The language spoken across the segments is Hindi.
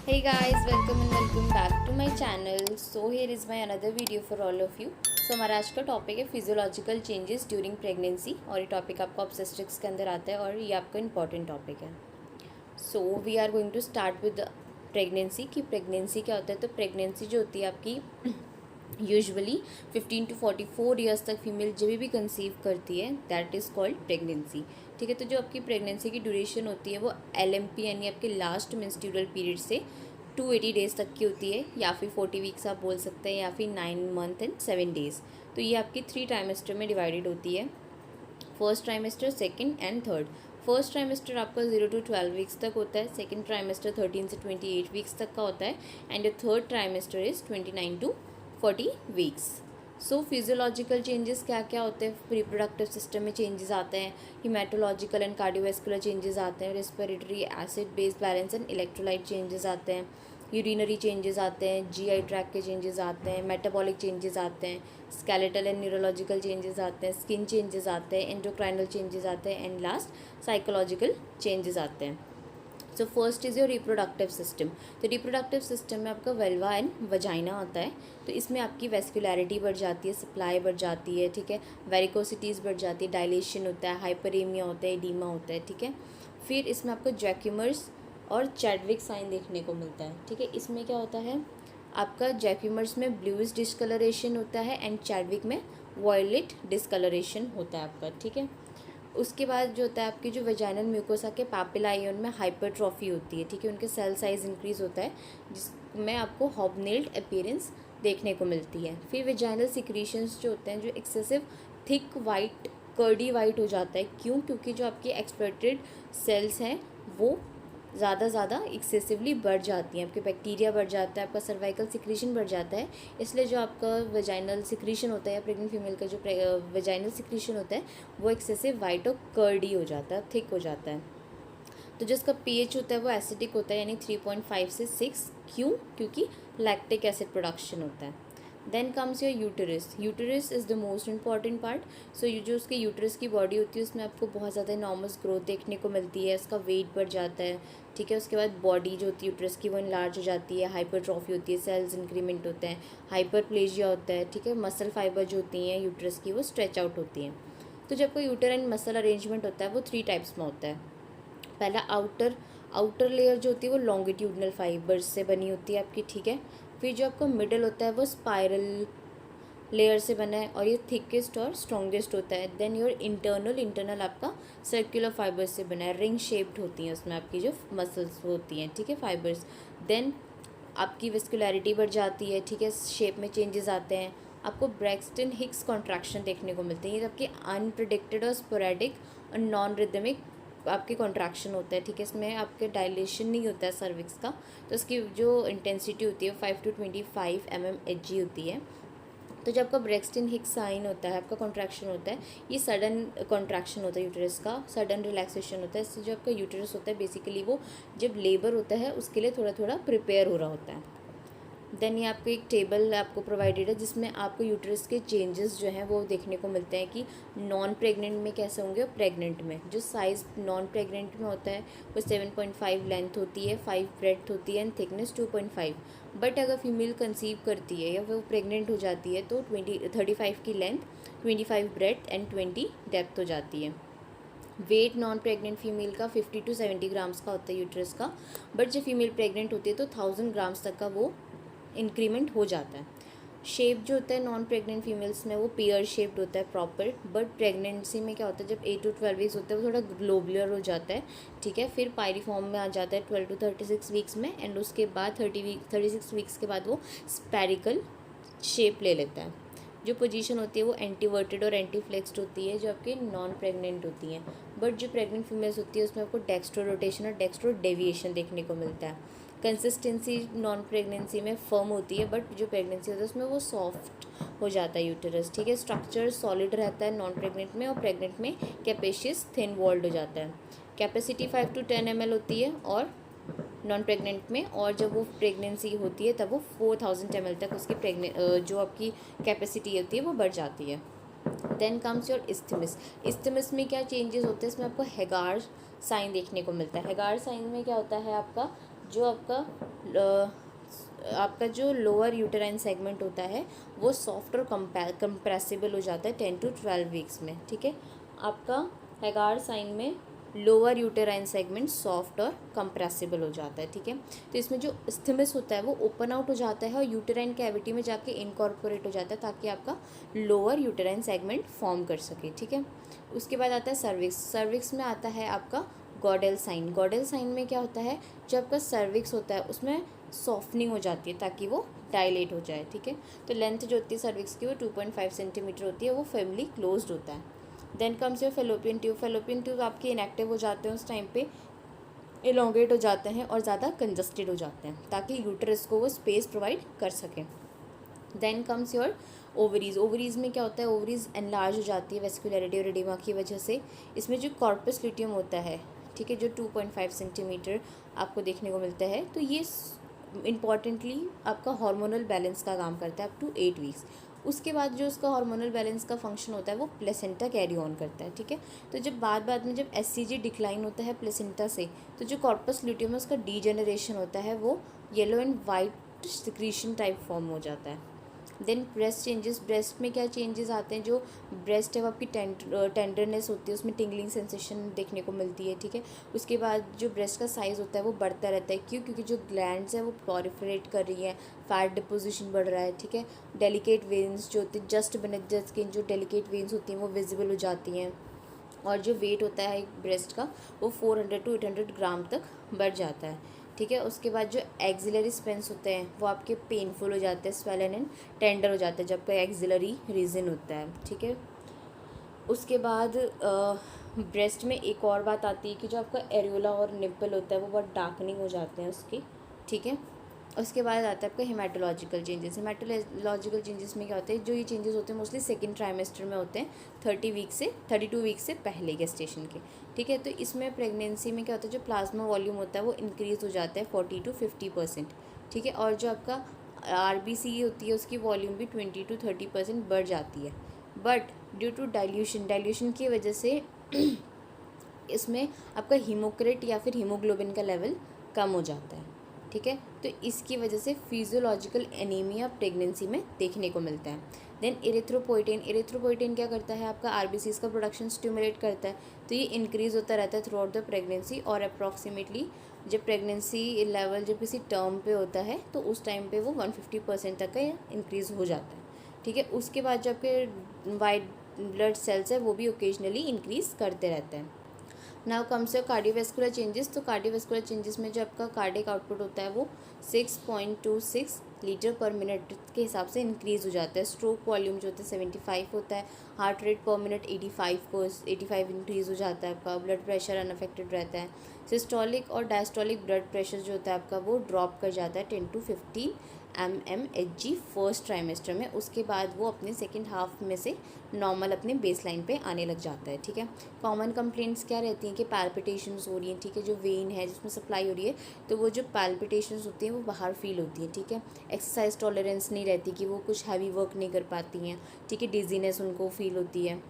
Hey guys, welcome back to my channel. So here is my another video for all of you. So हमारा आज का टॉपिक है फिजियोलॉजिकल चेंजेस ड्यूरिंग प्रेगनेंसी और ये टॉपिक आपको ऑब्स्टेट्रिक्स के अंदर आता है और ये आपका इंपॉर्टेंट टॉपिक है. So we are going to start with pregnancy. कि प्रेगनेंसी क्या होता है. तो प्रेगनेंसी जो होती है आपकी यूजुअली 15 to 44 ईयर्स तक फीमेल जब भी कंसीव करती है दैट इज़ कॉल्ड प्रेगनेंसी. ठीक है. तो जो आपकी प्रेगनेंसी की ड्यूरेशन होती है वो LMP यानी आपके लास्ट मेंस्ट्रुअल पीरियड से 280 डेज़ तक की होती है या फिर 40 वीक्स आप बोल सकते हैं या फिर 9 मंथ एंड 7 डेज़. तो ये आपकी 3 ट्राइमेस्टर में डिवाइडेड होती है. First trimester, second and third. First trimester आपका 0 to 12 वीक्स तक होता है. सेकेंड ट्राइमेस्टर 13 से 28 वीक्स तक का होता है. And third trimester is 29 to 40 weeks. So physiological changes क्या क्या होते हैं. रिप्रोडक्टिव सिस्टम में चेंजेस आते हैं. हिमेटोलॉजिकल एंड कार्डियोवैस्कुलर चेंजेस आते हैं. Respiratory acid base balance and electrolyte changes आते हैं. यूरिनरी चेंजेस आते हैं. GI ट्रैक के चेंजेस आते हैं. मेटाबॉलिक चेंजेस आते हैं. स्केलेटल एंड न्यूरोलॉजिकल चेंजेस आते हैं. स्किन चेंजेस आते हैं. एंडोक्राइनल चेंजेस आते हैं. एंड लास्ट साइकोलॉजिकल चेंजेस आते हैं. So first is your reproductive system. तो रिप्रोडक्टिव सिस्टम में आपका वेल्वा एंड वजाइना आता है. तो इसमें आपकी वेस्कुलैरिटी बढ़ जाती है, सप्लाई बढ़ जाती है. ठीक है. वेरिकोसिटीज़ बढ़ जाती है, डायलेशन होता है, हाइपरेमिया होता है, एडीमा होता है. ठीक है. फिर इसमें आपको जैक्यूमर्स और चैडविक साइन देखने को मिलता है. ठीक है. इसमें क्या होता है आपका जैक्यूमर्स में ब्लूइश डिस्कलरेशन होता है एंड चैडविक में वॉयलेट डिस्कलरेशन होता है आपका. ठीक है. उसके बाद जो होता है आपकी जो वेजाइनल म्यूकोसा के पापिलाई उनमें हाइपरट्रॉफी होती है. ठीक है. उनके सेल साइज इंक्रीज होता है जिसमें आपको हॉबनेल्ड अपीयरेंस देखने को मिलती है. फिर वेजाइनल सिक्रीशंस जो होते हैं जो excessive thick white curdy white हो जाता है. क्यों? क्योंकि जो आपकी एक्सपेक्टेड सेल्स हैं वो ज़्यादा एक्सेसिवली बढ़ जाती हैं. आपके बैक्टीरिया बढ़ जाता है, आपका सर्वाइकल सिक्रीशन बढ़ जाता है. इसलिए जो आपका वेजाइनल सिक्रीशन होता है या प्रेग्नेंट फीमेल का जो वेजाइनल सिक्रीशन होता है वो एक्सेसिव वाइट और कर्डी हो जाता है, थिक हो जाता है. तो जो इसका pH होता है वो एसिडिक होता है यानी 3.5 से 6. क्यों? क्योंकि लैक्टिक एसिड प्रोडक्शन होता है. Then comes your uterus. Uterus is the most important part. So ये जो उसके यूटरस की बॉडी होती है उसमें आपको बहुत ज़्यादा इनॉर्मस ग्रोथ देखने को मिलती है. उसका वेट बढ़ जाता है. ठीक है. उसके बाद बॉडी जो होती है यूटरस की वो इनलार्ज हो जाती है, हाइपरट्रॉफी होती है, सेल्स इंक्रीमेंट होते हैं, हाइपरप्लेजिया होता है. ठीक है. मसल फाइबर जो होती हैं यूटरस की वो स्ट्रेच आउट होती हैं. तो जब कोई यूटराइन मसल अरेंजमेंट होता है वो 3 टाइप्स में होता है. पहला आउटर लेयर जो होती है वो लॉन्गिट्यूडनल फाइबर्स से बनी होती है आपकी. ठीक है. फिर जो आपका मिडल होता है वो स्पाइरल लेयर से बना है और ये थिकेस्ट और स्ट्रॉन्गेस्ट होता है. देन योर इंटरनल आपका सर्कुलर फाइबर्स से बना है. रिंग शेप्ड होती हैं उसमें आपकी जो मसल्स होती हैं. ठीक है. फाइबर्स. देन आपकी वेस्कुलैरिटी बढ़ जाती है. ठीक है. शेप में चेंजेस आते हैं. आपको ब्रैक्सटन हिक्स कॉन्ट्रैक्शन देखने को मिलते हैं. ये आपके अनप्रिडिक्टेड और स्पोरेडिक और नॉन रिदमिक आपके कॉन्ट्रैक्शन होता है. ठीक है. इसमें आपके डायलेशन नहीं होता है सर्विक्स का. तो इसकी जो इंटेंसिटी होती है 5 to 25 mmHg होती है. तो जब आपका ब्रैक्सटन हिक्स साइन होता है, आपका कॉन्ट्रैक्शन होता है, ये सडन कॉन्ट्रैक्शन होता है यूटरस का, सडन रिलैक्सेशन होता है. इससे जो आपका यूटरस होता है बेसिकली वो जब लेबर होता है उसके लिए थोड़ा थोड़ा प्रिपेयर हो रहा होता है. देन ये आपको एक टेबल आपको प्रोवाइडेड है जिसमें आपको यूटरस के चेंजेस जो हैं वो देखने को मिलते हैं कि नॉन प्रेग्नेंट में कैसे होंगे और प्रेग्नेंट में. जो साइज़ नॉन प्रेग्नेंट में होता है वो 7.5 लेंथ होती है, 5 ब्रेड्थ होती है एंड थिकनेस 2.5. बट अगर फीमेल कंसीव करती है या वो प्रेग्नेंट हो जाती है तो 35 की लेंथ, 25 ब्रेड्थ एंड 20 डेप्थ हो जाती है. वेट नॉन प्रेग्नेंट फीमेल का 50 to 70 ग्राम्स का होता है यूटरस का. बट जब फीमेल प्रेग्नेंट होती है तो 1000 ग्राम्स तक का वो इंक्रीमेंट हो जाता है. शेप जो होता है नॉन प्रेग्नेंट फीमेल्स में वो पेयर शेप्ड होता है प्रॉपर. बट प्रेगनेंसी में क्या होता है जब 8 to 12 वीक्स होता है वो थोड़ा ग्लोबुलर हो जाता है. ठीक है. फिर पायरिफॉर्म में आ जाता है 12 to 36 वीक्स में एंड उसके बाद 36 वीक्स के बाद वो स्पेरिकल शेप ले लेता है. जो पोजीशन होती है वो एंटीवर्टेड और एंटी फ्लेक्स्ड होती है जो आपके नॉन प्रेग्नेंट होती हैं. बट जो प्रेग्नेंट फीमेल्स होती है उसमें आपको डेक्स्ट्रो रोटेशन और डेक्स्ट्रो डेविएशन देखने को मिलता है. कंसिस्टेंसी नॉन प्रेगनेंसी में फर्म होती है बट जो प्रेगनेंसी होता है उसमें वो सॉफ्ट हो जाता है यूटरस. ठीक है. स्ट्रक्चर सॉलिड रहता है नॉन प्रेग्नेंट में और प्रेग्नेंट में कैपेशियस थिन वॉल्ड हो जाता है. कैपेसिटी 5 to 10 ml होती है और नॉन प्रेग्नेंट में. और जब वो प्रेगनेंसी होती है तब वो 4000 ml तक उसकी जो आपकी कैपेसिटी होती है वो बढ़ जाती है. Then comes your isthmus. Isthmus में क्या चेंजेस होते हैं इसमें आपको हेगार साइन देखने को मिलता है. हेगार साइन में क्या होता है आपका जो आपका जो लोअर यूटेराइन सेगमेंट होता है वो सॉफ्ट और कंप्रेसिबल हो जाता है 10 to 12 वीक्स में, ठीक है। आपका हैगार साइन में लोअर यूटेराइन सेगमेंट सॉफ्ट और कंप्रेसिबल हो जाता है, ठीक है। तो इसमें जो स्थिमिस होता है वो ओपन आउट हो जाता है और यूटेराइन कैविटी में जाके इनकॉर्पोरेट हो जाता है ताकि आपका लोअर यूटेराइन सेगमेंट फॉर्म कर सके, ठीक है। उसके बाद आता है सर्विक्स। सर्विक्स में आता है आपका गॉडेल साइन। गॉडेल साइन में क्या होता है, जो आपका सर्विक्स होता है उसमें सॉफ्टनिंग हो जाती है ताकि वो डायलेट हो जाए, ठीक है। तो लेंथ जो होती है सर्विक्स की वो 2.5 सेंटीमीटर होती है, वो फैमिली क्लोज्ड होता है। Then comes your fallopian tube. Fallopian tube आपके इनएक्टिव हो जाते हैं उस टाइम पे, एलोंगेट हो जाते हैं और ज़्यादा कंजस्टेड हो जाते हैं ताकि यूट्रस को वो स्पेस प्रोवाइड कर सकें। Then comes your ovaries. Ovaries में क्या होता है, ओवरीज एनलार्ज हो जाती है वेस्कुलरिटी और एडिमा की वजह से। इसमें जो कॉर्पस ल्यूटियम होता है, ठीक है, जो 2.5 सेंटीमीटर आपको देखने को मिलता है, तो ये इम्पॉर्टेंटली आपका हार्मोनल बैलेंस का काम करता है अप टू 8 वीक्स। उसके बाद जो उसका हार्मोनल बैलेंस का फंक्शन होता है वो प्लेसेंटा कैरी ऑन करता है, ठीक है। तो जब बाद में जब एससीजी डिक्लाइन होता है प्लेसेंटा से, तो जो कॉर्पस ल्यूटियम है उसका डीजेनरेशन होता है, वो yellow and white secretion type form हो जाता है। Then breast changes. ब्रेस्ट में क्या चेंजेस आते हैं, जो ब्रेस्ट है वो आपकी टेंडरनेस होती है, उसमें टिंगलिंग सेंसेशन देखने को मिलती है, ठीक है। उसके बाद जो ब्रेस्ट का साइज़ होता है वो बढ़ता रहता है, क्यों, क्योंकि जो ग्लैंड्स है वो प्लॉरिफरेट कर रही है, फैट डिपोजिशन बढ़ रहा है, ठीक है। डेलिकेट वेन्स जो होती है जस्ट बेनेथ द स्किन, जो डेलिकेट वेन्स होती हैं वो विजिबल हो जाती हैं। और जो वेट होता है ब्रेस्ट का वो 400 to 800 ग्राम तक बढ़ जाता है, ठीक है। उसके बाद जो एक्सिलरी स्पेंस होते हैं वो आपके पेनफुल हो जाते हैं, स्वेलन एंड टेंडर हो जाते हैं जब का एक्सिलरी रीजन होता है, ठीक है। उसके बाद ब्रेस्ट में एक और बात आती है कि जो आपका एरियोला और निप्पल होता है वो बहुत डार्कनिंग हो जाते हैं उसकी, ठीक है। उसके बाद आता है आपका हेमाटोलॉजिकल चेंजेस। हेमाटोलॉजिकल चेंजेस में क्या होते हैं, जो ये चेंजेस होते हैं मोस्टली सेकंड ट्राइमेस्टर में होते हैं, 32 वीक से पहले गेस्टेशन के, ठीक है। तो इसमें प्रेगनेंसी में क्या होता है, जो प्लाज्मा वॉल्यूम होता है वो इंक्रीज़ हो जाता है 40 to 50%, ठीक है। और जो आपका आरबीसी होती है उसकी वॉल्यूम भी 20 to 30% बढ़ जाती है, बट ड्यू टू डाइल्यूशन की वजह से इसमें आपका हीमोक्रेट या फिर हीमोग्लोबिन का लेवल कम हो जाता है, ठीक है। तो इसकी वजह से फिजियोलॉजिकल एनीमिया प्रेगनेंसी में देखने को मिलता है। देन इरिथ्रोपोइटिन क्या करता है, आपका आरबीसीज का प्रोडक्शन स्टिमुलेट करता है, तो ये इंक्रीज़ होता रहता है थ्रू आउट द प्रेगनेंसी। और अप्रॉक्सीमेटली जब प्रेगनेंसी लेवल जब किसी टर्म पे होता है तो उस टाइम पे वो 150% तक का इंक्रीज़ हो जाता है, ठीक है। उसके बाद जो आपके वाइट ब्लड सेल्स है वो भी ओकेजनली इंक्रीज़ करते रहते हैं। Now comes your cardiovascular changes. तो कार्डियोवेस्कुलर चेंजेस में जो आपका कार्डियक आउटपुट होता है वो 6.26 लीटर पर मिनट के हिसाब से इंक्रीज़ हो जाता है। स्ट्रोक वॉल्यूम जो होता है 75 होता है। हार्ट रेट पर मिनट 85 इंक्रीज़ हो जाता है आपका। ब्लड प्रेशर अनअफेक्टेड रहता है। सिस्टोलिक और डायस्टोलिक ब्लड प्रेशर जो होता है आपका वो ड्रॉप कर जाता है 10 to 15 mmHg फर्स्ट ट्राइमेस्टर में। उसके बाद वो अपने सेकेंड हाफ में से नॉर्मल अपने बेस लाइन पर आने लग जाता है, ठीक है। कॉमन कंप्लेंट्स क्या रहती हैं कि पैल्पिटेशंस हो रही हैं, ठीक है। जो वेन है जिसमें सप्लाई हो रही है तो वो जो पैल्पिटेशंस होती हैं वो बाहर फील होती हैं, ठीक है। एक्सरसाइज टॉलरेंस नहीं रहती कि वो कुछ हैवी वर्क नहीं कर पाती हैं, ठीक है। डिजीनेस उनको फील होती है।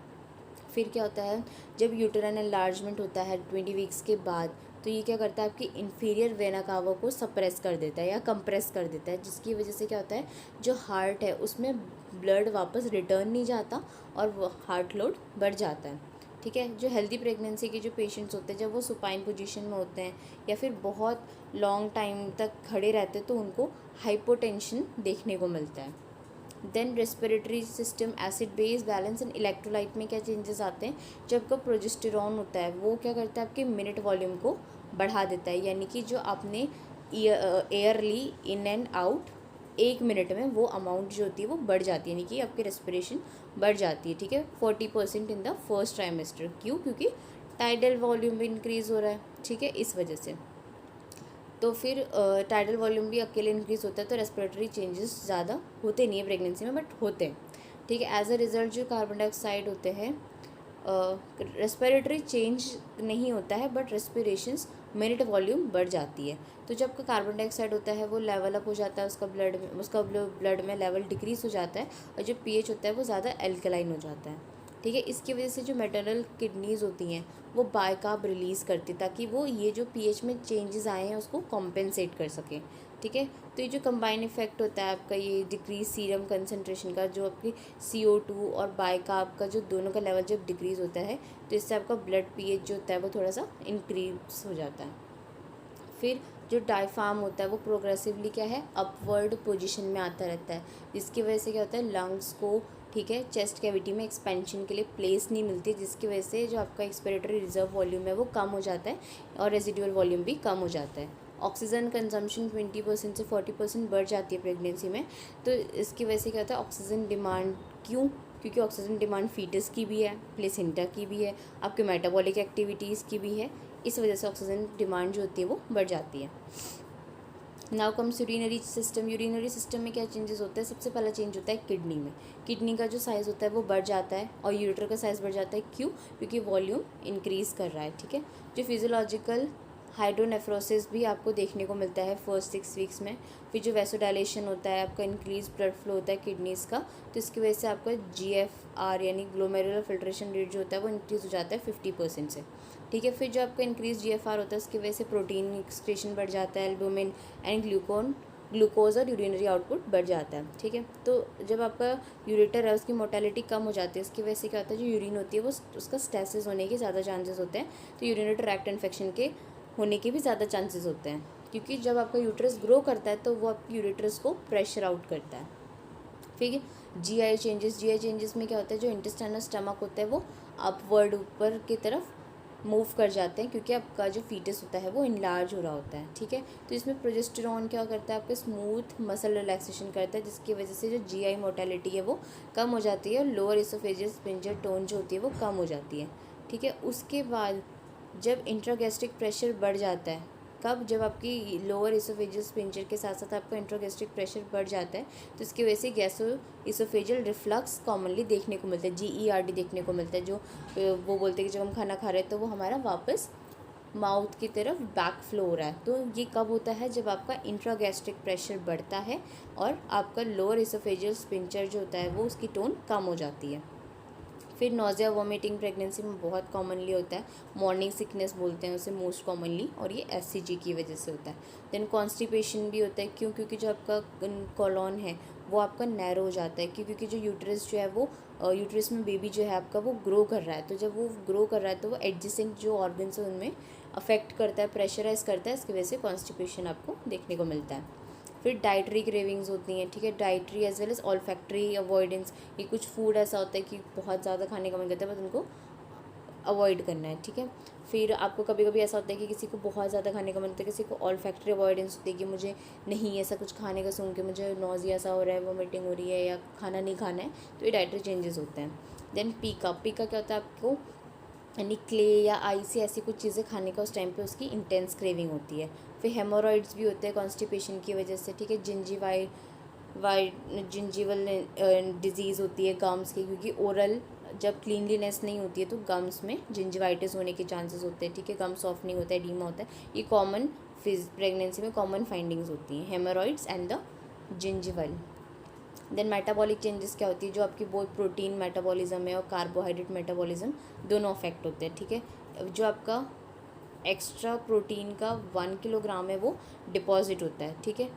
फिर क्या होता है, जब यूटेराइन एनलार्जमेंट होता है 20 वीक्स के बाद, तो ये क्या करता है आपकी इन्फीरियर वेना कावा को सप्रेस कर देता है या कंप्रेस कर देता है, जिसकी वजह से क्या होता है, जो हार्ट है उसमें ब्लड वापस रिटर्न नहीं जाता और वो हार्ट लोड बढ़ जाता है, ठीक है। जो हेल्दी प्रेगनेंसी के जो पेशेंट्स होते हैं जब वो सुपाइन पोजीशन में होते हैं या फिर बहुत लॉन्ग टाइम तक खड़े रहते हैं तो उनको हाइपोटेंशन देखने को मिलता है। Then respiratory system, acid base balance and electrolyte में क्या चेंजेस आते हैं, जब आपका प्रोजेस्टेरॉन होता है वो क्या करता है आपके मिनट वॉल्यूम को बढ़ा देता है, यानी कि जो आपने early in and out 1 minute में वो अमाउंट जो होती है वो बढ़ जाती है, यानी कि आपकी रेस्पिरेशन बढ़ जाती है, ठीक है। 40% इन द फर्स्ट ट्राइमेस्टर। क्यों, क्योंकि टाइडल वॉल्यूम भी इंक्रीज़ हो रहा है, ठीक है, इस वजह से। तो फिर टाइडल वॉल्यूम भी अकेले इंक्रीज़ होता है तो रेस्पिरेटरी चेंजेस ज़्यादा होते नहीं है प्रेगनेंसी में, बट होते हैं, ठीक है। एज अ रिज़ल्ट जो कार्बन डाइऑक्साइड होते हैं, रेस्पिरेटरी चेंज नहीं होता है बट रेस्पिरेशंस मिनट वॉल्यूम बढ़ जाती है। तो जब का कार्बन डाइऑक्साइड होता है वो लेवल अप हो जाता है उसका ब्लड में लेवल डिक्रीज़ हो जाता है और जो पीएच होता है वो ज़्यादा एल्कलाइन हो जाता है। ठीक है। इसकी वजह से जो मैटरनल किडनीज़ होती हैं वो बाइकार्ब रिलीज़ करती, ताकि वो ये जो पीएच में चेंजेस आए हैं उसको कॉम्पेंसेट कर सकें। ठीक है। तो ये जो कंबाइन इफेक्ट होता है आपका, ये डिक्रीज सीरम कंसनट्रेशन का, जो आपकी CO2 और बाइकार्ब का जो दोनों का लेवल जब डिक्रीज़ होता है तो इससे आपका ब्लड पीएच जो होता है वो थोड़ा सा इंक्रीज हो जाता है। फिर जो डायफ्राम होता है वो प्रोग्रेसिवली क्या है, अपवर्ड पोजीशन में आता रहता है, जिसकी वजह से क्या होता है, लंग्स को, ठीक है, चेस्ट कैविटी में एक्सपेंशन के लिए प्लेस नहीं मिलती, जिसकी वजह से जो आपका एक्सपिरेटरी रिजर्व वॉल्यूम है वो कम हो जाता है और रेजिडुअल वॉल्यूम भी कम हो जाता है। ऑक्सीजन कंजम्पशन 20% से 40% बढ़ जाती है प्रेगनेंसी में। तो इसकी वजह से क्या होता है, ऑक्सीजन डिमांड, क्यों, क्योंकि ऑक्सीजन डिमांड फीटस की भी है, प्लेसेंटा की भी है, आपके मेटाबॉलिक एक्टिविटीज़ की भी है, इस वजह से ऑक्सीजन डिमांड जो होती है वो बढ़ जाती है। Now comes urinary system. Urinary system में क्या चेंजेस होता है, सबसे पहला चेंज होता है किडनी में। किडनी का जो साइज़ होता है वो बढ़ जाता है और यूरेटर का साइज़ बढ़ जाता है, क्यों, क्योंकि वॉल्यूम इंक्रीज़ कर रहा है। ठीक है। जो फिजियोलॉजिकल हाइड्रोनेफ्रोसिस भी आपको देखने को मिलता है फर्स्ट 6 वीक्स में। फिर जो वैसोडाइलेशन होता है, आपका इंक्रीज ब्लड फ्लो होता है किडनीज़ का, तो इसकी वजह से आपका GFR यानी ग्लोमेरुलर फिल्ट्रेशन रेट जो होता है वो इंक्रीज़ हो जाता है 50% से। ठीक है। फिर जो आपका इंक्रीज GFR होता है उसकी वजह से प्रोटीन एक्सक्रीशन बढ़ जाता है, एल्बुमिन एंड ग्लूकोज और यूरिनरी आउटपुट बढ़ जाता है। ठीक है। तो जब आपका यूरेटर है उसकी मोर्टेलिटी कम हो जाती है, उसकी वजह से क्या होता है, जो यूरिन होती है वो उसका स्टेसिस होने के ज़्यादा चांसेस होते हैं, तो यूरिनरी ट्रैक्ट इन्फेक्शन के होने के भी ज़्यादा चांसेस होते हैं, क्योंकि जब आपका यूट्रस ग्रो करता है तो वो आपकी यूरेटरस को प्रेशर आउट करता है। ठीक है। GI चेंजेस में क्या होता है, जो इंटेस्टाइनल स्टमक होता है वो अपवर्ड ऊपर की तरफ मूव कर जाते हैं, क्योंकि आपका जो फीटस होता है वो इनलार्ज हो रहा होता है। ठीक है। तो इसमें प्रोजेस्टेरॉन क्या करता है, आपका स्मूथ मसल रिलैक्सेशन करता है, जिसकी वजह से जो GI मोर्टेलिटी है वो कम हो जाती है और लोअर इसोफेजियल स्पिंजर टोन जो होती है वो कम हो जाती है। ठीक है। उसके बाद जब इंट्रागैस्ट्रिक प्रेशर बढ़ जाता है, कब, जब आपकी लोअर इसोफेजियल स्पिंजर के साथ साथ आपका इंट्रागैस्ट्रिक प्रेशर बढ़ जाता है, तो इसकी वजह से गैसो इसोफेजियल रिफ्लक्स कॉमनली देखने को मिलता है, GERD देखने को मिलता है, जो वो बोलते हैं कि जब हम खाना खा रहे हैं तो वो हमारा वापस माउथ की तरफ बैक फ्लो हो रहा है। तो ये कब होता है, जब आपका इंट्रागैस्ट्रिक प्रेशर बढ़ता है और आपका लोअर इसोफेजियल स्पिंजर जो होता है वो उसकी टोन कम हो जाती है। फिर नोज़िया वॉमिटिंग प्रेगनेंसी में बहुत कॉमनली होता है, मॉर्निंग सिकनेस बोलते हैं उसे मोस्ट कॉमनली, और ये SCG की वजह से होता है। देन कॉन्स्टिपेशन भी होता है, क्यों, क्योंकि जो आपका कॉलोन है वो आपका नैरो हो जाता है, क्योंकि जो यूट्रस जो है वो यूट्रस में बेबी जो है आपका वो ग्रो कर रहा है, तो जब वो ग्रो कर रहा है तो वो एडजेसेंट जो ऑर्गन्स है उनमें अफेक्ट करता है, प्रेशराइज करता है, इसकी वजह से कॉन्स्टिपेशन आपको देखने को मिलता है। फिर डाइटरी क्रेविंग्स होती हैं। ठीक है। Dietary as well as olfactory avoidance, ये कुछ फूड ऐसा होता है कि बहुत ज़्यादा खाने का मन करता है बट उनको अवॉइड करना है। ठीक है। फिर आपको कभी कभी ऐसा होता है कि किसी को बहुत ज़्यादा खाने का मन होता है, किसी को ऑल्फैक्टरी अवॉइडेंस होती है कि मुझे नहीं ऐसा कुछ खाने का सुन के मुझे नॉजिया सा हो रहा है, वोमिटिंग हो रही है या खाना नहीं खाना है, तो ये डाइटरी चेंजेस होते हैं। देन पीका क्या होता है, आपको यानी क्ले या आइस ऐसी कुछ चीज़ें खाने का उस टाइम पे उसकी इंटेंस क्रेविंग होती है। फिर हेमोरॉइड्स भी होते हैं कॉन्स्टिपेशन की वजह से। ठीक है। जिंजीवल डिजीज़ होती है गम्स की, क्योंकि ओरल जब क्लीनलीनेस नहीं होती है तो गम्स में जिंजिवाइटिस होने के चांसेस होते हैं। ठीक है। गम सॉफ्टनिंग होता है, एडीमा होता है, ये कॉमन प्रेगनेंसी में कॉमन फाइंडिंग्स होती हैं, haemorrhoids and the gingival. Then metabolic changes क्या होती है, जो आपकी बहुत प्रोटीन मेटाबॉलिज्म है और कार्बोहाइड्रेट मेटाबॉलिज्म दोनों अफेक्ट होते हैं। ठीक है। जो आपका एक्स्ट्रा प्रोटीन का 1 किलोग्राम है वो डिपॉजिट होता है। ठीक है।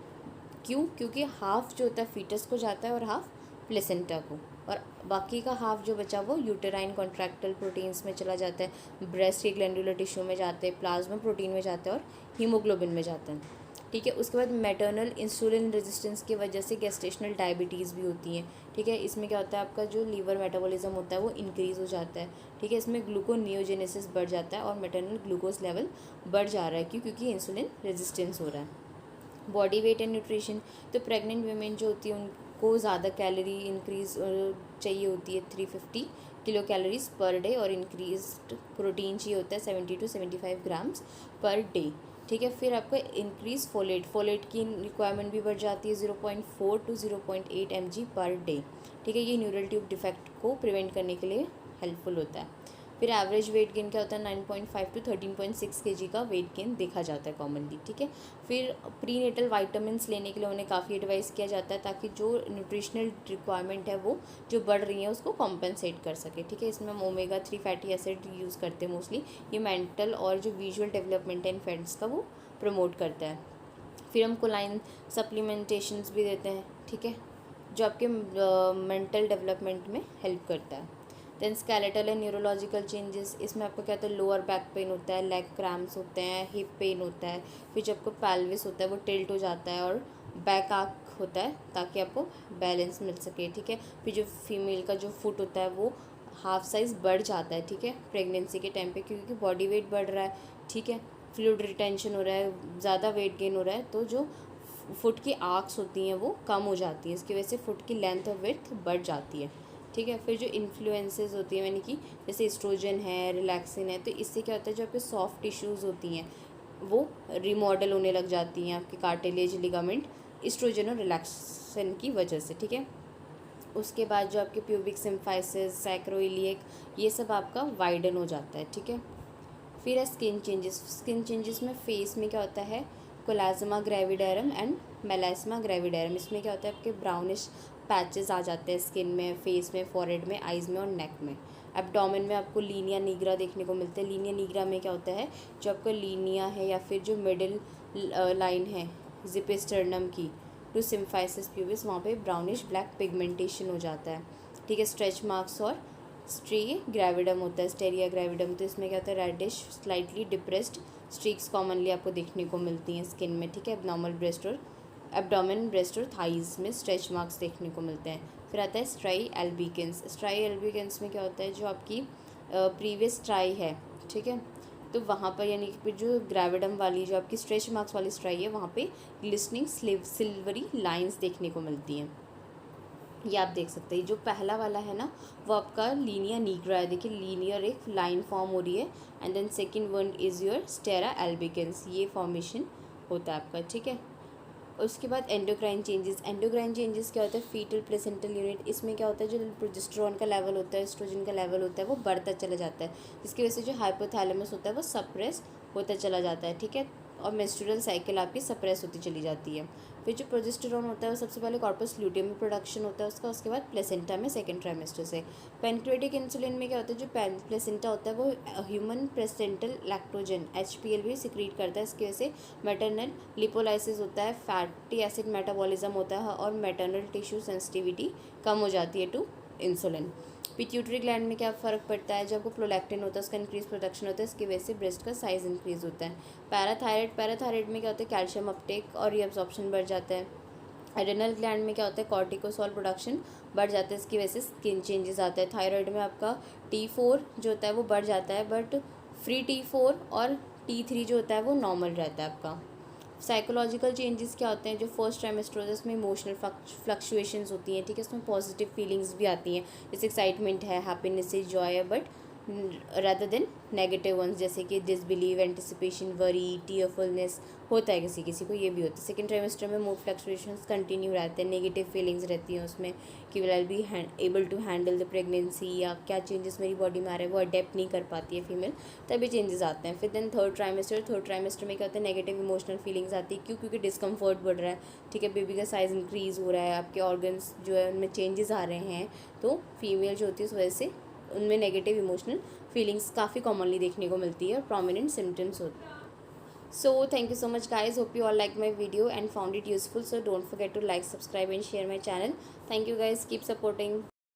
क्यों, क्योंकि हाफ जो होता है फीटस को जाता है और हाफ प्लेसेंटा को, और बाकी का हाफ जो बचा वो यूटेराइन कॉन्ट्रैक्टल प्रोटीन्स में चला जाता है, ब्रेस्ट के ग्लैंडुलर टिश्यू में जाते हैं, प्लाज्मा प्रोटीन में जाते हैं और हीमोग्लोबिन में जाते हैं। ठीक है। उसके बाद मैटरनल इंसुलिन रेजिस्टेंस की वजह से गेस्टेशनल डायबिटीज़ भी होती हैं। ठीक है। इसमें क्या होता है, आपका जो लीवर मेटाबॉलिज्म होता है वो इंक्रीज़ हो जाता है। ठीक है। इसमें ग्लूकोनियोजेनेसिस बढ़ जाता है और मैटरनल ग्लूकोज लेवल बढ़ जा रहा है, क्यों, क्योंकि इंसुलिन रेजिस्टेंस हो रहा है। बॉडी वेट एंड न्यूट्रिशन, तो प्रेग्नेंट वीमेन जो होती है उनको ज़्यादा कैलोरी इंक्रीज चाहिए होती है, 350 किलो कैलोरीज पर डे, और इंक्रीज्ड प्रोटीन चाहिए होता है 70 to 75 ग्राम्स पर डे। ठीक है। फिर आपका इंक्रीज फोलेट की रिक्वायरमेंट भी बढ़ जाती है 0.4 to 0.8 mg पर डे। ठीक है। ये न्यूरल ट्यूब डिफेक्ट को प्रिवेंट करने के लिए हेल्पफुल होता है। फिर एवरेज वेट गेन क्या होता है 9.5 टू 13.6 kg का वेट गेन देखा जाता है कॉमनली, ठीक है। फिर प्री नेटल वाइटामिन्स लेने के लिए उन्हें काफ़ी एडवाइस किया जाता है ताकि जो न्यूट्रिशनल रिक्वायरमेंट है वो जो बढ़ रही है उसको कॉम्पनसेट कर सके, ठीक है। इसमें हम ओमेगा 3 फैटी एसिड यूज़ करते हैं मोस्टली। ये मेंटल और जो विजुअल डेवलपमेंट है इन्फेंट्स का वो प्रमोट करता है। फिर हम कोलाइन सप्लीमेंटेशंस भी देते हैं, ठीक है, जो आपके मेंटल डेवलपमेंट में हेल्प करता है। Then skeletal and neurological changes, इसमें आपको क्या होता है लोअर बैक पेन होता है, लेग क्रैम्प्स होते हैं, हिप पेन होता है। फिर जब आपको पेल्विस होता है वो टिल्ट हो जाता है और बैक आर्क होता है ताकि आपको बैलेंस मिल सके, ठीक है। फिर जो फीमेल का जो फुट होता है वो हाफ साइज़ बढ़ जाता है, ठीक है, प्रेगनेंसी के टाइम पे, क्योंकि बॉडी वेट बढ़ रहा है, ठीक है, फ्लूइड रिटेंशन हो रहा है, ज़्यादा वेट गेन हो रहा है, तो जो फुट की आर्क्स होती हैं वो कम हो जाती हैं, इसकी वजह से फुट की लेंथ और विड्थ बढ़ जाती है, ठीक है। फिर जो इन्फ्लुएंसेस होती हैं यानी कि जैसे एस्ट्रोजन है, रिलैक्सिन है, तो इससे क्या होता है जो आपके सॉफ्ट टिश्यूज़ होती हैं वो रिमॉडल होने लग जाती हैं, आपके कार्टिलेज, लिगामेंट, एस्ट्रोजन और रिलैक्सिन की वजह से, ठीक है। उसके बाद जो आपके प्यूबिक सिम्फाइसिस, सैक्रोइलिएक, ये सब आपका वाइडन हो जाता है, ठीक है। फिर है स्किन चेंजेस। स्किन चेंजेस में फेस में क्या होता है कोलाजमा ग्रेविडेरम एंड मेलास्मा ग्रेविडेरम। इसमें क्या होता है आपके ब्राउनिश पैचेस आ जाते हैं स्किन में, फेस में, फॉरहेड में, आइज़ में और नेक में। एब्डोमेन में आपको लीनिया निग्रा देखने को मिलते हैं। लीनिया निग्रा में क्या होता है जो आपका लीनिया है या फिर जो मिडिल लाइन है जिपेस्टर्नम की टू सिम्फाइसिस प्यूबिस, वहाँ पे ब्राउनिश ब्लैक पिगमेंटेशन हो जाता है, ठीक है। स्ट्रेच मार्क्स और स्ट्री ग्रेविडम होता है, स्टेरिया ग्रेविडम, तो इसमें क्या होता है reddish slightly depressed streaks commonly आपको देखने को मिलती हैं स्किन में, ठीक है। एब्नॉर्मल ब्रेस्ट और एब्डोमेन, ब्रेस्ट और थाइज़ में स्ट्रेच मार्क्स देखने को मिलते हैं। फिर आता है स्ट्राई एल्बिकेंस। स्ट्राई एल्बिकेंस में क्या होता है जो आपकी प्रीवियस स्ट्राई है, ठीक है, तो वहाँ पर यानी कि जो ग्रेविडम वाली जो आपकी स्ट्रेच मार्क्स वाली स्ट्राई है वहाँ पे ग्लिस्टनिंग सिल्वरी लाइंस देखने को मिलती हैं। ये आप देख सकते हैं जो पहला वाला है ना वो आपका लीनिया निग्रा है, देखिए लीनियर एक लाइन फॉर्म हो रही है, and then second one is your स्टेरा एल्बिकेंस, ये फॉर्मेशन होता है आपका, ठीक है। उसके बाद एंडोक्राइन चेंजेस। एंडोक्राइन चेंजेस क्या होता है फीटल प्लेसेंटल यूनिट, इसमें क्या होता है जो प्रोजेस्टेरोन का लेवल होता है, एस्ट्रोजन का लेवल होता है वो बढ़ता चला जाता है, जिसकी वजह से जो हाइपोथैलेमस होता है वो सप्रेस होता चला जाता है, ठीक है, और मेंस्ट्रुअल साइकिल आपकी सप्रेस होती चली जाती है। फिर जो प्रोजेस्टेरोन होता है वो सबसे पहले कॉर्पस ल्यूटियम में प्रोडक्शन होता है उसका, उसके बाद प्लेसेंटा में सेकेंड ट्राइमेस्टर से। पैनक्रियाटिक इंसुलिन में क्या होता है जो प्लेसेंटा होता है वो ह्यूमन प्लेसेंटल लैक्टोजन HPL भी सिक्रीट करता है, इसकी वजह से मैटरनल लिपोलाइसिस होता है, फैटी एसिड मेटाबॉलिज्म होता है और मैटरनल टिश्यू सेंसिटिविटी कम हो जाती है टू इंसुलिन। पिट्यूटरी ग्लैंड में क्या फ़र्क पड़ता है जब वो प्रोलैक्टिन होता है उसका इंक्रीज प्रोडक्शन होता है, इसकी वजह से ब्रेस्ट का साइज़ इंक्रीज होता है। पैराथायराइड में क्या होता है कैल्शियम अपटेक और रीअब्जॉर्प्शन बढ़ जाता है। एड्रेनल ग्लैंड में क्या होता है कॉर्टिकोसोल प्रोडक्शन बढ़ जाता है, इसकी वजह से स्किन चेंजेस आता है। थायराइड में आपका T4 जो होता है वो बढ़ जाता है, बट फ्री T4 और T3 जो होता है वो नॉर्मल रहता है आपका। साइकोलॉजिकल चेंजेस क्या होते हैं जो फर्स्ट ट्राइमेस्टर होता है उसमें इमोशनल फ्लक्चुएशंस होती हैं, ठीक है, उसमें पॉजिटिव फीलिंग्स भी आती हैं, जैसे एक्साइटमेंट है, हैप्पीनेस है, जॉय है, but rather than negative ones जैसे कि डिसबिलीव, एंटिसिपेशन, वरी, टीयरफुलनेस होता है किसी किसी को, ये भी होता है। सेकेंड ट्राइमेस्टर में मूड फ्लक्चुएशंस कंटिन्यू रहते हैं, नेगेटिव फीलिंग्स रहती हैं उसमें कि will I be able to handle the pregnancy, या क्या चेंजेस मेरी बॉडी में आ रहे हैं वो अडेप्ट नहीं कर पाती है फीमेल, तभी चेंजेस आते हैं। फिर देन थर्ड ट्राइमेस्टर में क्या होता है नेगेटिव इमोशनल फीलिंग्स आती है, क्यों, क्योंकि डिस्कम्फर्ट बढ़ रहा है, ठीक है, बेबी का साइज़ इंक्रीज़ हो रहा है, आपके ऑर्गन्स जो है उनमें चेंजेस आ रहे हैं, तो फीमेल जो होती है उस वजह से उनमें नेगेटिव इमोशनल फीलिंग्स काफ़ी कॉमनली देखने को मिलती है और प्रोमिनेंट सिम्टम्स होते हैं। So thank you so much guys, hope you all like my video and found it useful, so don't forget to like, subscribe and share my channel. Thank you guys, keep supporting.